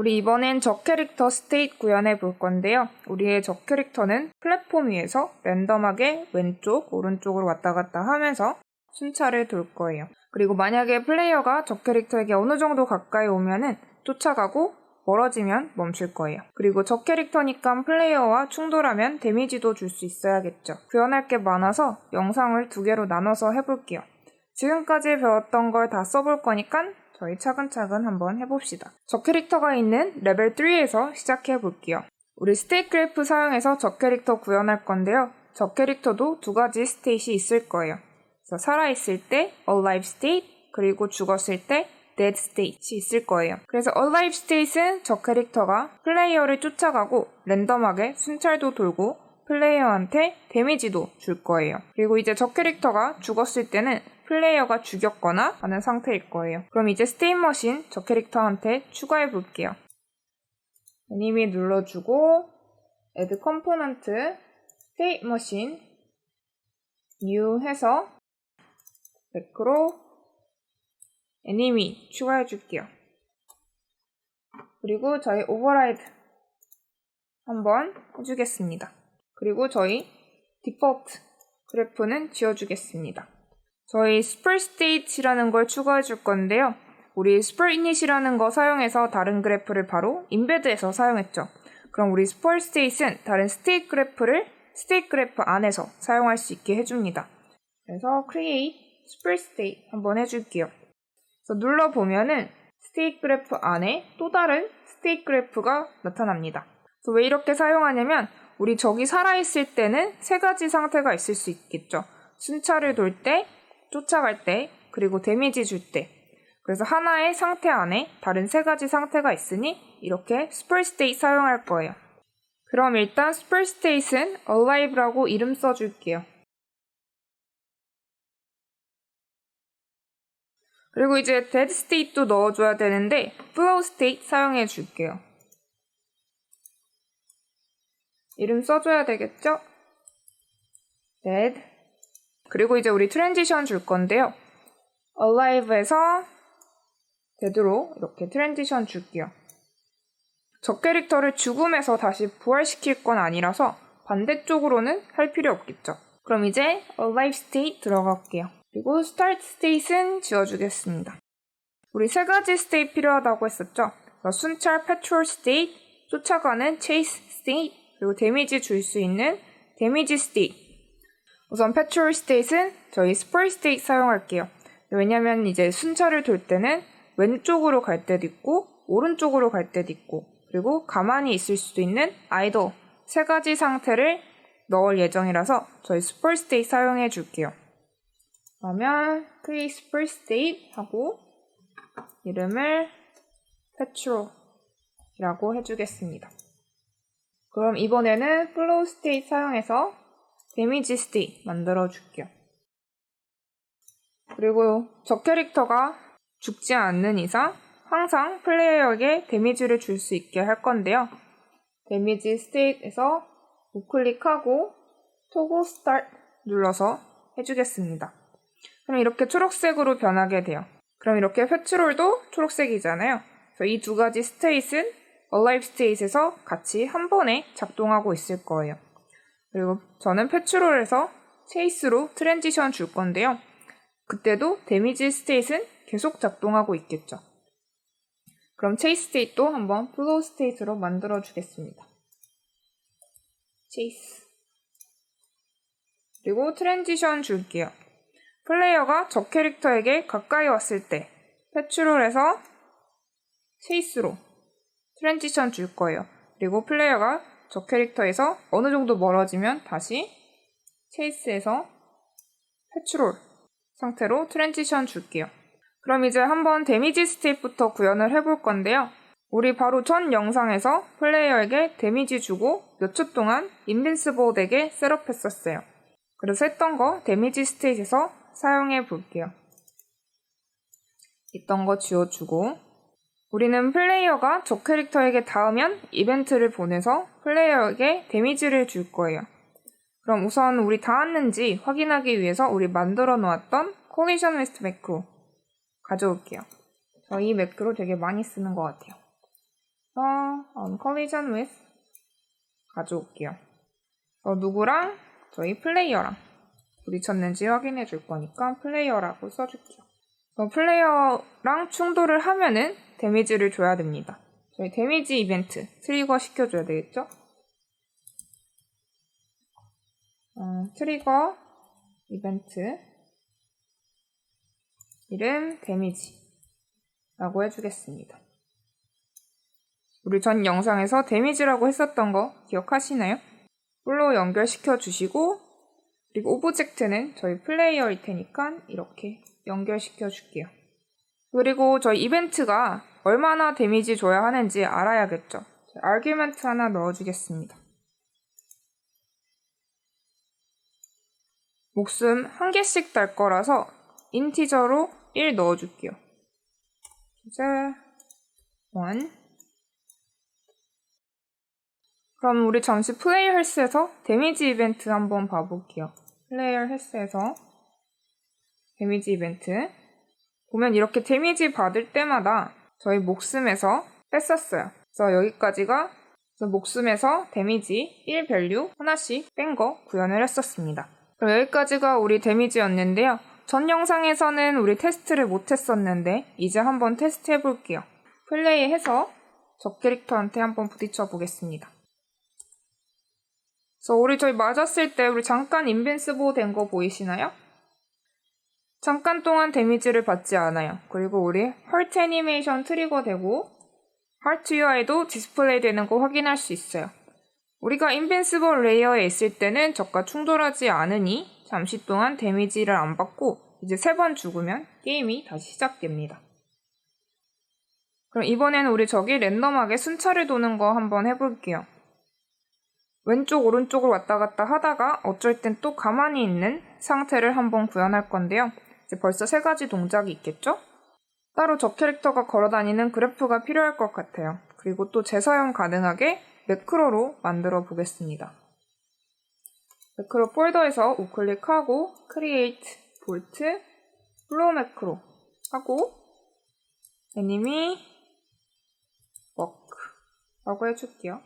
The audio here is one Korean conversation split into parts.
우리 이번엔 적 캐릭터 스테이트 구현해 볼 건데요. 우리의 적 캐릭터는 플랫폼 위에서 랜덤하게 왼쪽, 오른쪽으로 왔다 갔다 하면서 순찰을 돌 거예요. 그리고 만약에 플레이어가 적 캐릭터에게 어느 정도 가까이 오면은 쫓아가고 멀어지면 멈출 거예요. 그리고 적 캐릭터니까 플레이어와 충돌하면 데미지도 줄 수 있어야겠죠. 구현할 게 많아서 영상을 2개로 나눠서 해볼게요. 지금까지 배웠던 걸 다 써볼 거니까 저희 차근차근 한번 해봅시다. 적 캐릭터가 있는 레벨 3에서 시작해 볼게요. 우리 스테이트 그래프 사용해서 적 캐릭터 구현할 건데요. 적 캐릭터도 2가지 스테이트이 있을 거예요. 그래서 살아있을 때 alive state, 그리고 죽었을 때 dead state이 있을 거예요. 그래서 alive state은 적 캐릭터가 플레이어를 쫓아가고 랜덤하게 순찰도 돌고 플레이어한테 데미지도 줄 거예요. 그리고 이제 적 캐릭터가 죽었을 때는 플레이어가 죽였거나 하는 상태일 거예요. 그럼 이제 스테이트 머신 적 캐릭터한테 추가해 볼게요. 애니미 눌러주고 add component state machine new 해서 매크로 애니미 추가해 줄게요. 그리고 저희 오버라이드 한번 해주겠습니다. 그리고 저희 디폴트 그래프는 지워주겠습니다. 저희 spur state이라는 걸 추가해 줄 건데요. 우리 spur init이라는 거 사용해서 다른 그래프를 바로 인베드해서 사용했죠. 그럼 우리 spur state은 다른 state 그래프를 state 그래프 안에서 사용할 수 있게 해줍니다. 그래서 create spur state 한번 해줄게요. 그래서 눌러보면은 state 그래프 안에 또 다른 state 그래프가 나타납니다. 그래서 왜 이렇게 사용하냐면 우리 적이 살아있을 때는 3가지 상태가 있을 수 있겠죠. 순찰을 돌 때, 쫓아갈 때, 그리고 데미지 줄 때. 그래서 하나의 상태 안에 다른 3가지 상태가 있으니 이렇게 spur state 사용할 거예요. 그럼 일단 spur state은 alive라고 이름 써줄게요. 그리고 이제 dead state도 넣어줘야 되는데 flow state 사용해 줄게요. 이름 써줘야 되겠죠? dead. 그리고 이제 우리 트랜지션 줄 건데요. alive에서 dead로 이렇게 트랜지션 줄게요. 적 캐릭터를 죽음에서 다시 부활시킬 건 아니라서 반대쪽으로는 할 필요 없겠죠. 그럼 이제 alive state 들어갈게요. 그리고 start state은 지워주겠습니다. 우리 3가지 state 필요하다고 했었죠. 순찰 patrol state, 쫓아가는 chase state, 그리고 데미지 줄 수 있는 데미지 state. 우선 patrol state은 저희 spur state 사용할게요. 왜냐면 이제 순찰을 돌 때는 왼쪽으로 갈 때도 있고 오른쪽으로 갈 때도 있고 그리고 가만히 있을 수도 있는 idle 3가지 상태를 넣을 예정이라서 저희 spur state 사용해 줄게요. 그러면 create spur state 하고 이름을 patrol이라고 해주겠습니다. 그럼 이번에는 flow state 사용해서 데미지 state 만들어 줄게요. 그리고 적 캐릭터가 죽지 않는 이상 항상 플레이어에게 데미지를 줄 수 있게 할 건데요. 데미지 state에서 우클릭하고 toggle start 눌러서 해주겠습니다. 그럼 이렇게 초록색으로 변하게 돼요. 그럼 이렇게 패트롤도 초록색이잖아요. 그래서 이 2가지 스테이트는 alive state에서 같이 한 번에 작동하고 있을 거예요. 그리고 저는 패트롤에서 chase로 트랜지션 줄 건데요. 그때도 데미지 state는 계속 작동하고 있겠죠. 그럼 chase state도 한번 flow state로 만들어 주겠습니다. chase. 그리고 트랜지션 줄게요. 플레이어가 적 캐릭터에게 가까이 왔을 때 패트롤에서 체이스로 트랜지션 줄 거예요. 그리고 플레이어가 적 캐릭터에서 어느 정도 멀어지면 다시 체이스에서 패트롤 상태로 트랜지션 줄게요. 그럼 이제 한번 데미지 스테이트부터 구현을 해볼 건데요. 우리 바로 전 영상에서 플레이어에게 데미지 주고 몇 초 동안 인빈시블 되게 셋업했었어요. 그래서 했던 거 데미지 스테이트에서 사용해 볼게요. 있던 거 지워주고 우리는 플레이어가 적 캐릭터에게 닿으면 이벤트를 보내서 플레이어에게 데미지를 줄 거예요. 그럼 우선 우리 닿았는지 확인하기 위해서 우리 만들어 놓았던 collision with 매크로 가져올게요. 저 이 매크로 되게 많이 쓰는 것 같아요. on collision with 가져올게요. 누구랑? 저희 플레이어랑 부딪혔는지 확인해 줄 거니까 플레이어라고 써줄게요. 플레이어랑 충돌을 하면은 데미지를 줘야 됩니다. 저희 데미지 이벤트 트리거 시켜줘야 되겠죠? 트리거 이벤트 이름 데미지라고 해주겠습니다. 우리 전 영상에서 데미지라고 했었던 거 기억하시나요? 로 연결시켜 주시고 그리고 오브젝트는 저희 플레이어일 테니까 이렇게 연결시켜 줄게요. 그리고 저희 이벤트가 얼마나 데미지 줘야 하는지 알아야겠죠. 아규먼트 하나 넣어주겠습니다. 목숨 1개씩 달 거라서 인티저로 1 넣어줄게요. 이제 1. 그럼 우리 잠시 플레이어 헬스에서 데미지 이벤트 한번 봐볼게요. 플레이어 헬스에서 데미지 이벤트 보면 이렇게 데미지 받을 때마다 저희 목숨에서 뺐었어요. 그래서 여기까지가 목숨에서 데미지 1 밸류 하나씩 뺀 거 구현을 했었습니다. 그럼 여기까지가 우리 데미지였는데요. 전 영상에서는 우리 테스트를 못했었는데 이제 한번 테스트 해볼게요. 플레이해서 적 캐릭터한테 한번 부딪혀 보겠습니다. 그래서 저희 맞았을 때 우리 잠깐 인빈시블 된 거 보이시나요? 잠깐 동안 데미지를 받지 않아요. 그리고 우리 하트 애니메이션 트리거 되고 하트 UI도 디스플레이 되는 거 확인할 수 있어요. 우리가 인빈시블 레이어에 있을 때는 적과 충돌하지 않으니 잠시 동안 데미지를 안 받고 이제 3번 죽으면 게임이 다시 시작됩니다. 그럼 이번에는 우리 적이 랜덤하게 순차를 도는 거 한번 해볼게요. 왼쪽 오른쪽으로 왔다 갔다 하다가 어쩔 땐 또 가만히 있는 상태를 한번 구현할 건데요. 이제 벌써 3가지 동작이 있겠죠? 따로 적 캐릭터가 걸어다니는 그래프가 필요할 것 같아요. 그리고 또 재사용 가능하게 매크로로 만들어 보겠습니다. 매크로 폴더에서 우클릭하고 Create, Bolt, Flow 매크로 하고 Enemy, Work 라고 해줄게요.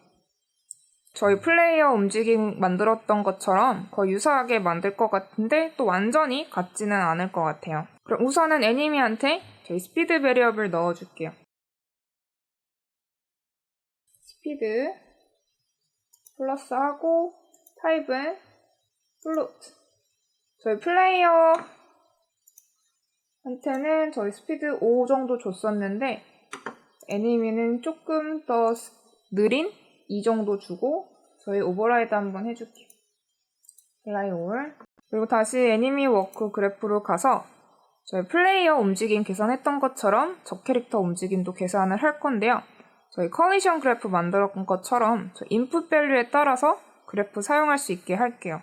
저희 플레이어 움직임 만들었던 것처럼 거의 유사하게 만들 것 같은데 또 완전히 같지는 않을 것 같아요. 그럼 우선은 애니미한테 저희 스피드 베리어블 넣어줄게요. 스피드 플러스하고 타입은 플로트. 저희 플레이어한테는 저희 스피드 5 정도 줬었는데 애니미는 조금 더 느린 2 정도 주고 저희 오버라이드 한번 해줄게요. 플라이 올. 그리고 다시 애니미 워크 그래프로 가서 저희 플레이어 움직임 계산했던 것처럼 적 캐릭터 움직임도 계산을 할 건데요. 저희 컬리션 그래프 만들었던 것처럼 저희 인풋 밸류에 따라서 그래프 사용할 수 있게 할게요.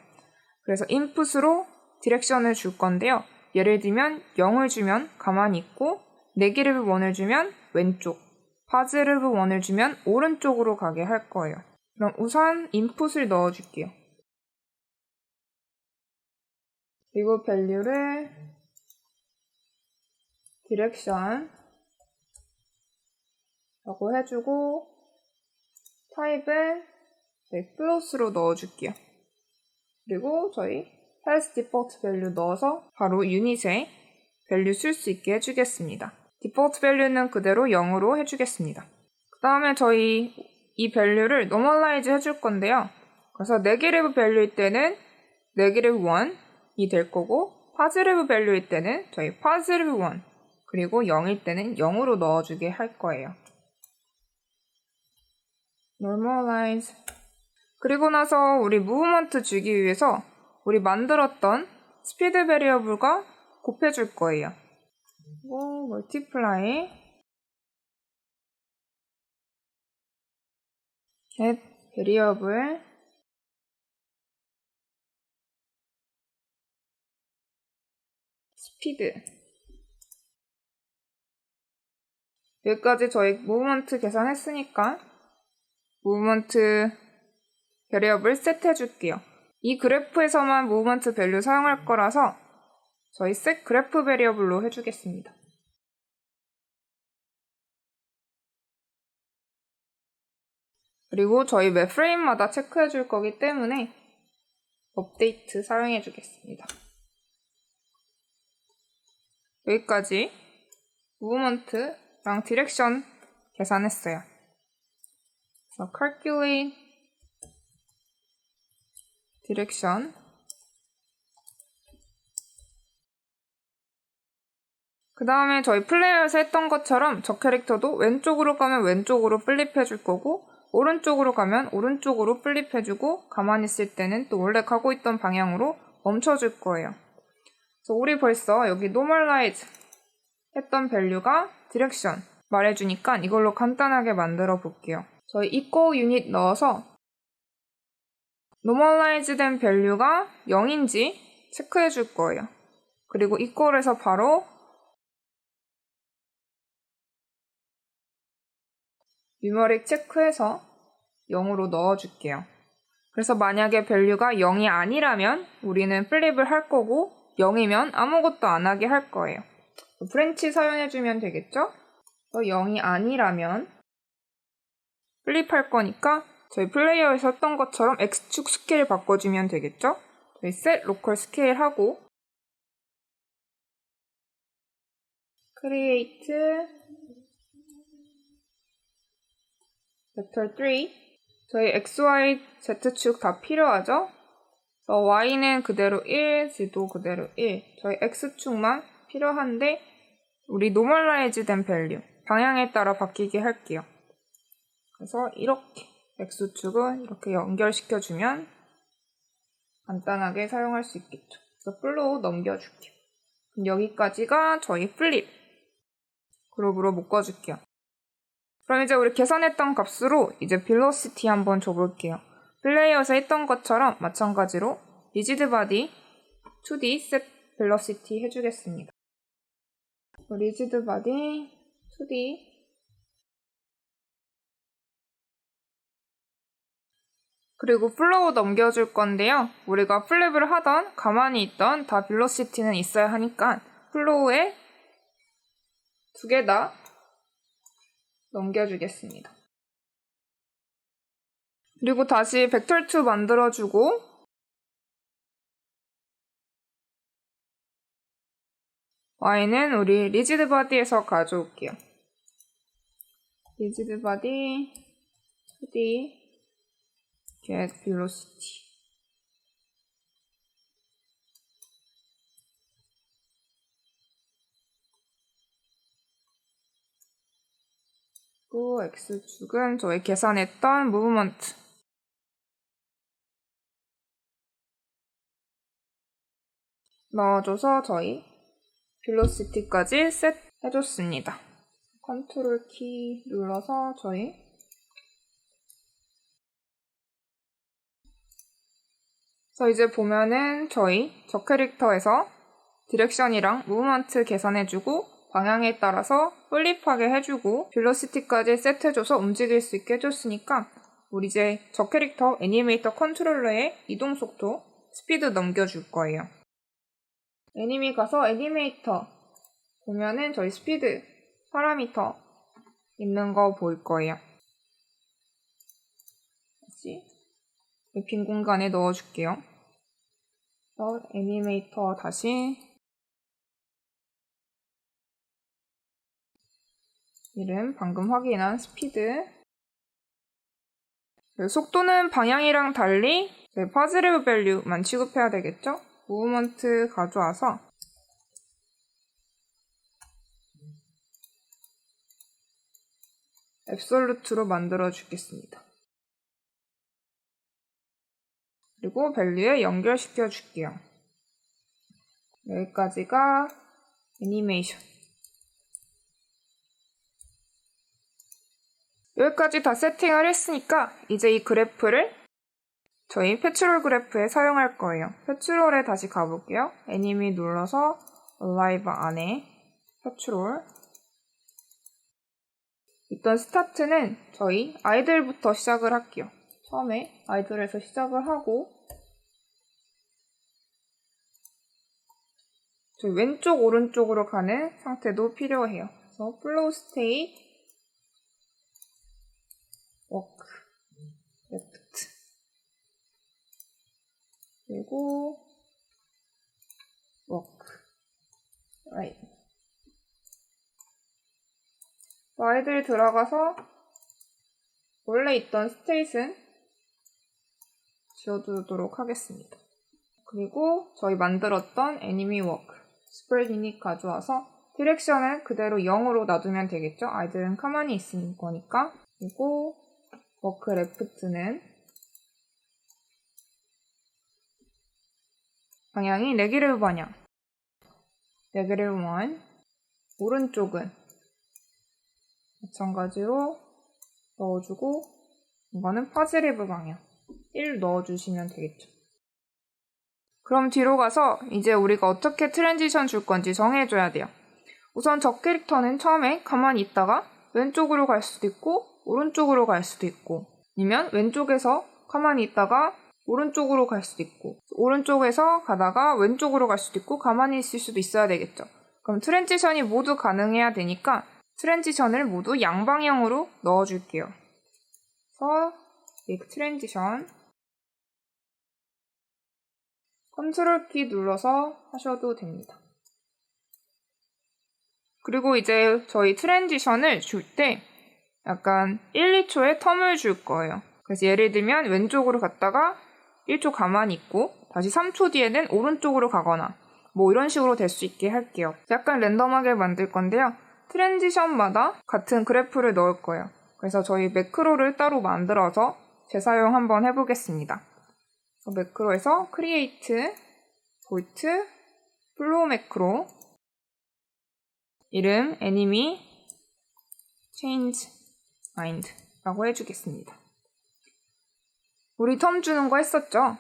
그래서 인풋으로 디렉션을 줄 건데요. 예를 들면 0을 주면 가만히 있고 네기티브 1을 주면 왼쪽, 파지티브 1을 주면 오른쪽으로 가게 할 거예요. 그럼 우선 인풋을 넣어줄게요. 그리고 밸류를 디렉션 라고 해주고 타입은 저희 플로스로 넣어줄게요. 그리고 저희 헬스 디폴트 밸류 넣어서 바로 유닛에 밸류 쓸 수 있게 해주겠습니다. 디폴트 밸류는 그대로 0으로 해주겠습니다. 그 다음에 저희 이 밸류를 노멀라이즈 해줄 건데요. 그래서 네게티브 밸류일 때는 네게티브 1이 될 거고 파지티브 밸류일 때는 저희 파지티브 1 그리고 0일 때는 0으로 넣어주게 할 거예요. normalize. 그리고 나서 우리 무브먼트 주기 위해서 우리 만들었던 스피드 베리어블과 곱해줄 거예요. 그리고 multiply get variable speed. 여기까지 저희 무브먼트 계산했으니까 무브먼트 베리어블 셋해줄게요. 이 그래프에서만 무브먼트 밸류 사용할 거라서 저희 set 그래프 베리어블로 해주겠습니다. 그리고 저희 매 프레임마다 체크해 줄 거기 때문에 업데이트 사용해 주겠습니다. 여기까지 무브먼트랑 디렉션 계산했어요. 그래서 calculate direction 그 다음에 저희 플레이어에서 했던 것처럼 저 캐릭터도 왼쪽으로 가면 왼쪽으로 플립해 줄 거고 오른쪽으로 가면 오른쪽으로 플립해 주고 가만히 있을 때는 또 원래 가고 있던 방향으로 멈춰 줄 거예요. 그래서 우리 벌써 여기 normalize 했던 밸류가 디렉션 말해주니까 이걸로 간단하게 만들어 볼게요. 저희 equal unit 넣어서 normalize 된 밸류가 0인지 체크해 줄 거예요. 그리고 equal에서 바로 numeric 체크해서 0으로 넣어줄게요. 그래서 만약에 밸류가 0이 아니라면 우리는 플립을 할 거고 0이면 아무것도 안 하게 할 거예요. 브랜치 사용해주면 되겠죠? 0이 아니라면 플립할 거니까 저희 플레이어에서 했던 것처럼 X축 스케일 바꿔주면 되겠죠? 저희 set local scale 하고 create vector 3 저희 x, y, z축 다 필요하죠? 그래서 y는 그대로 1, z도 그대로 1 저희 x축만 필요한데 우리 normalize 된 value 방향에 따라 바뀌게 할게요. 그래서 이렇게 x축은 이렇게 연결시켜주면 간단하게 사용할 수 있겠죠. 그래서 flow 넘겨줄게요. 그럼 여기까지가 저희 플립 그룹으로 묶어줄게요. 그럼 이제 우리 계산했던 값으로 이제 velocity 한번 줘볼게요. 플레이어에서 했던 것처럼 마찬가지로 rigid body 2D set velocity 해주겠습니다. rigid body 2D 그리고 플로우 넘겨줄 건데요. 우리가 플립을 하던 가만히 있던 다 velocity는 있어야 하니까 플로우에 두 개 다 넘겨주겠습니다. 그리고 다시 vector2 만들어주고 y는 우리 rigid body에서 가져올게요. rigid body 2D get velocity 그리고 x축은 저희 계산했던 무브먼트 넣어줘서 저희 velocity까지 셋 해줬습니다. 컨트롤 키 눌러서 저희 그래서 이제 보면은 저희 저 캐릭터에서 디렉션이랑 무브먼트 계산해주고 방향에 따라서 플립하게 해주고 velocity까지 셋해줘서 움직일 수 있게 해줬으니까 우리 이제 저 캐릭터 애니메이터 컨트롤러의 이동 속도 스피드 넘겨줄 거예요. 애니미 가서 애니메이터 보면은 저희 스피드 파라미터 있는 거 보일 거예요. 다시 빈 공간에 넣어줄게요. 애니메이터 다시 이름 방금 확인한 스피드 속도는 방향이랑 달리 파즈레브 밸류만 취급해야 되겠죠? 무브먼트 가져와서 앱솔루트로 만들어 주겠습니다. 그리고 밸류에 연결시켜 줄게요. 여기까지가 애니메이션. 여기까지 다 세팅을 했으니까 이제 이 그래프를 저희 패치롤 그래프에 사용할 거예요. 패치롤에 다시 가볼게요. 애니미 눌러서 Alive 안에 패치롤 일단 스타트는 저희 아이들부터 시작을 할게요. 처음에 아이들에서 시작을 하고 저희 왼쪽 오른쪽으로 가는 상태도 필요해요. 그래서 flow state work 그리고 work. right. 아이들이 들어가서 원래 있던 스테이트는 지워두도록 하겠습니다. 그리고 저희 만들었던 enemy work, spread init 가져와서 디렉션을 그대로 0으로 놔두면 되겠죠? 아이들은 가만히 있을 거니까. 그리고 work left는 방향이 네게티브 방향. 네게티브 1. 오른쪽은 마찬가지로 넣어주고 이거는 파지티브 방향 1 넣어주시면 되겠죠. 그럼 뒤로 가서 이제 우리가 어떻게 트랜지션 줄 건지 정해줘야 돼요. 우선 저 캐릭터는 처음에 가만히 있다가 왼쪽으로 갈 수도 있고 오른쪽으로 갈 수도 있고 아니면 왼쪽에서 가만히 있다가 오른쪽으로 갈 수도 있고 오른쪽에서 가다가 왼쪽으로 갈 수도 있고 가만히 있을 수도 있어야 되겠죠. 그럼 트랜지션이 모두 가능해야 되니까 트랜지션을 모두 양방향으로 넣어줄게요. 그래서 make 트랜지션 컨트롤 키 눌러서 하셔도 됩니다. 그리고 이제 저희 트랜지션을 줄 때 약간 1, 2초의 텀을 줄 거예요. 그래서 예를 들면 왼쪽으로 갔다가 1초 가만히 있고 다시 3초 뒤에는 오른쪽으로 가거나 뭐 이런 식으로 될 수 있게 할게요. 약간 랜덤하게 만들 건데요. 트랜지션마다 같은 그래프를 넣을 거예요. 그래서 저희 매크로를 따로 만들어서 재사용 한번 해보겠습니다. 매크로에서 create, bolt, flow 매크로 이름 enemy change mind 라고 해주겠습니다. 우리 텀 주는 거 했었죠?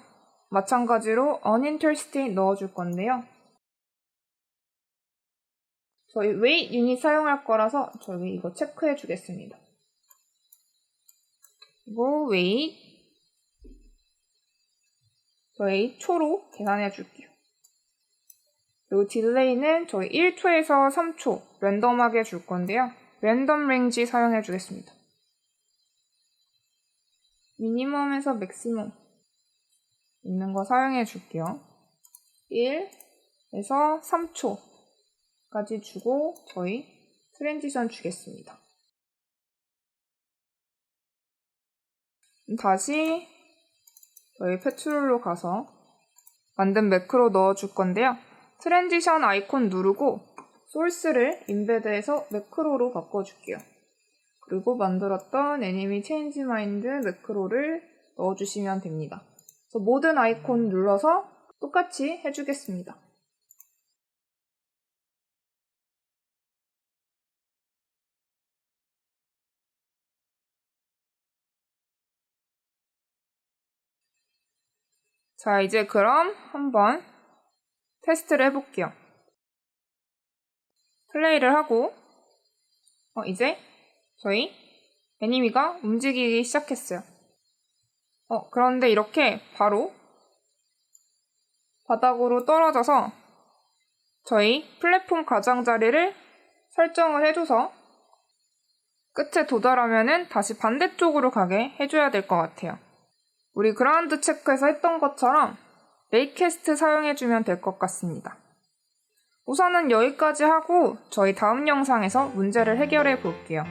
마찬가지로 uninterested 넣어줄 건데요. 저희 wait 유닛 사용할 거라서 저희 이거 체크해 주겠습니다. 그리고 wait 저희 초로 계산해 줄게요. 그리고 딜레이는 저희 1초에서 3초 랜덤하게 줄 건데요. 랜덤 랭지 사용해 주겠습니다. 미니멈에서 맥시멈 있는 거 사용해 줄게요. 1에서 3초까지 주고 저희 트랜지션 주겠습니다. 다시 저희 패트롤로 가서 만든 매크로 넣어줄 건데요. 트랜지션 아이콘 누르고 소스를 인베드해서 매크로로 바꿔줄게요. 그리고 만들었던 enemy change mind 매크로를 넣어주시면 됩니다. 그래서 모든 아이콘 눌러서 똑같이 해주겠습니다. 자, 이제 그럼 한번 테스트를 해볼게요. 플레이를 하고 이제 저희 애니미가 움직이기 시작했어요. 그런데 이렇게 바로 바닥으로 떨어져서 저희 플랫폼 가장자리를 설정을 해줘서 끝에 도달하면은 다시 반대쪽으로 가게 해줘야 될 것 같아요. 우리 그라운드 체크에서 했던 것처럼 메이캐스트 사용해주면 될 것 같습니다. 우선은 여기까지 하고 저희 다음 영상에서 문제를 해결해 볼게요.